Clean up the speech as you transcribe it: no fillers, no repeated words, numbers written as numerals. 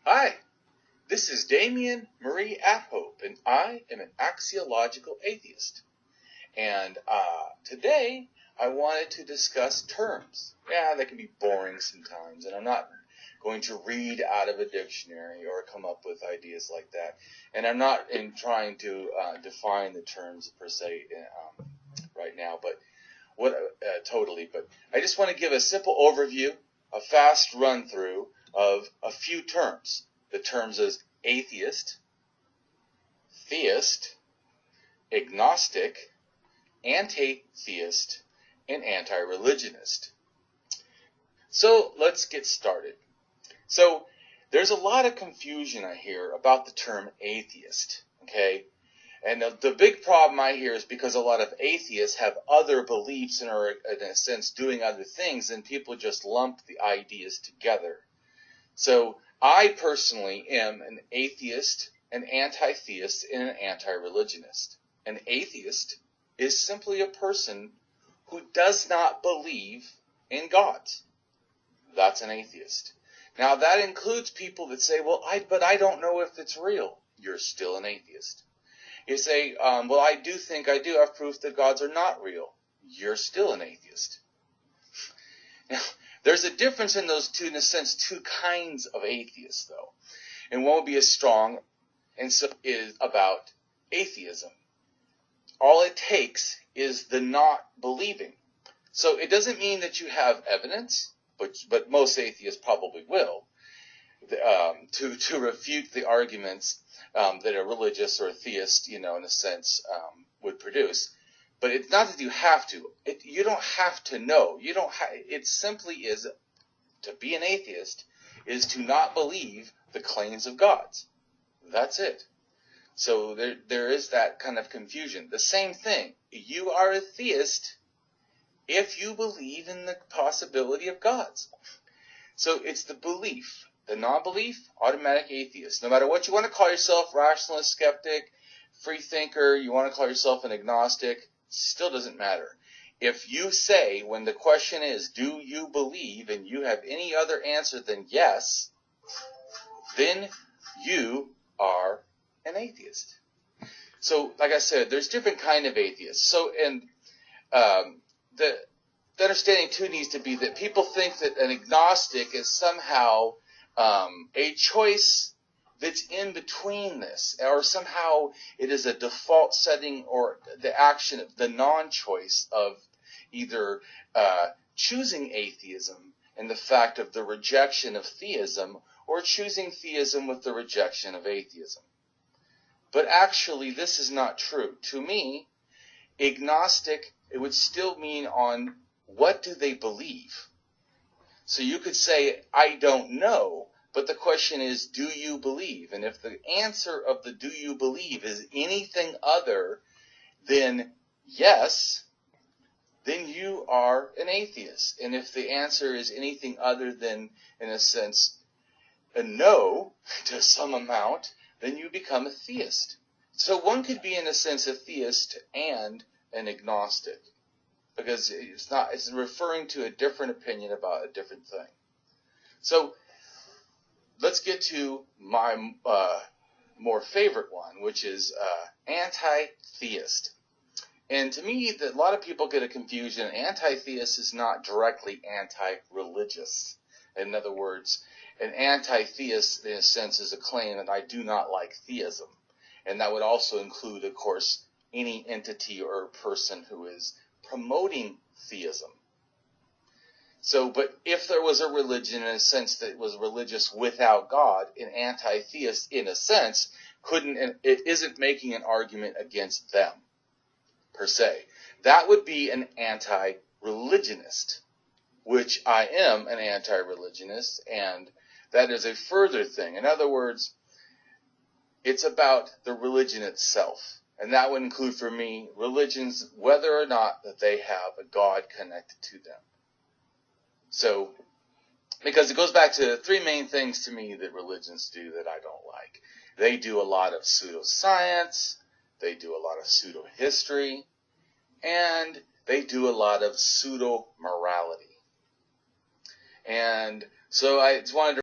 Hi, this is Damien Marie AtHope, and I am an Axiological Atheist. And today I wanted to discuss terms. Yeah, they can be boring sometimes, and I'm not going to read out of a dictionary or come up with ideas like that. And I'm not trying to define the terms per se right now, but totally. But I just want to give a simple overview, a fast run through of a few terms. The terms as atheist, theist, agnostic, anti-theist, and anti-religionist. So let's get started. So there's a lot of confusion I hear about the term atheist, okay? And the big problem I hear is because a lot of atheists have other beliefs and are, in a sense, doing other things, and people just lump the ideas together. So I personally am an atheist, an anti-theist, and an anti-religionist. An atheist is simply a person who does not believe in God. That's an atheist. Now that includes people that say, well, but I don't know if it's real. You're still an atheist. You say, well, I do have proof that gods are not real. You're still an atheist. Now, there's a difference in those two, in a sense, two kinds of atheists, though. And one would be a strong, and so is about atheism. All it takes is the not believing. So it doesn't mean that you have evidence, but most atheists probably will, to refute the arguments that a religious or a theist, in a sense, would produce. But it's not that you have to. You don't have to know. It simply is, to be an atheist, is to not believe the claims of gods. That's it. So there is that kind of confusion. The same thing. You are a theist if you believe in the possibility of gods. So it's the belief. The non-belief, automatic atheist. No matter what you want to call yourself, rationalist, skeptic, free thinker, you want to call yourself an agnostic, still doesn't matter. If you say, when the question is, do you believe, and you have any other answer than yes, then you are an atheist. So, like I said, there's different kind of atheists. So, and the understanding too needs to be that people think that an agnostic is somehow a choice that's in between this, or somehow it is a default setting or the action, the non-choice of either choosing atheism and the fact of the rejection of theism, or choosing theism with the rejection of atheism. But actually, this is not true. To me, agnostic, it would still mean on what do they believe. So you could say, I don't know, but the question is, do you believe? And if the answer of the do you believe is anything other than yes, then you are an atheist. And if the answer is anything other than, in a sense, a no to some amount, then you become a theist. So one could be, in a sense, a theist and an agnostic, because it's referring to a different opinion about a different thing. So let's get to my more favorite one, which is anti-theist. And to me, a lot of people get a confusion. Anti-theist is not directly anti-religious. In other words, an anti-theist, in a sense, is a claim that I do not like theism. And that would also include, of course, any entity or person who is promoting theism. So, but if there was a religion, in a sense, that was religious without God, an anti-theist, in a sense, it isn't making an argument against them, per se. That would be an anti-religionist, which I am an anti-religionist, and that is a further thing. In other words, it's about the religion itself. And that would include, for me, religions, whether or not that they have a God connected to them. So, because it goes back to three main things to me that religions do that I don't like. They do a lot of pseudoscience, they do a lot of pseudo-history, and they do a lot of pseudo-morality. And so I just wanted to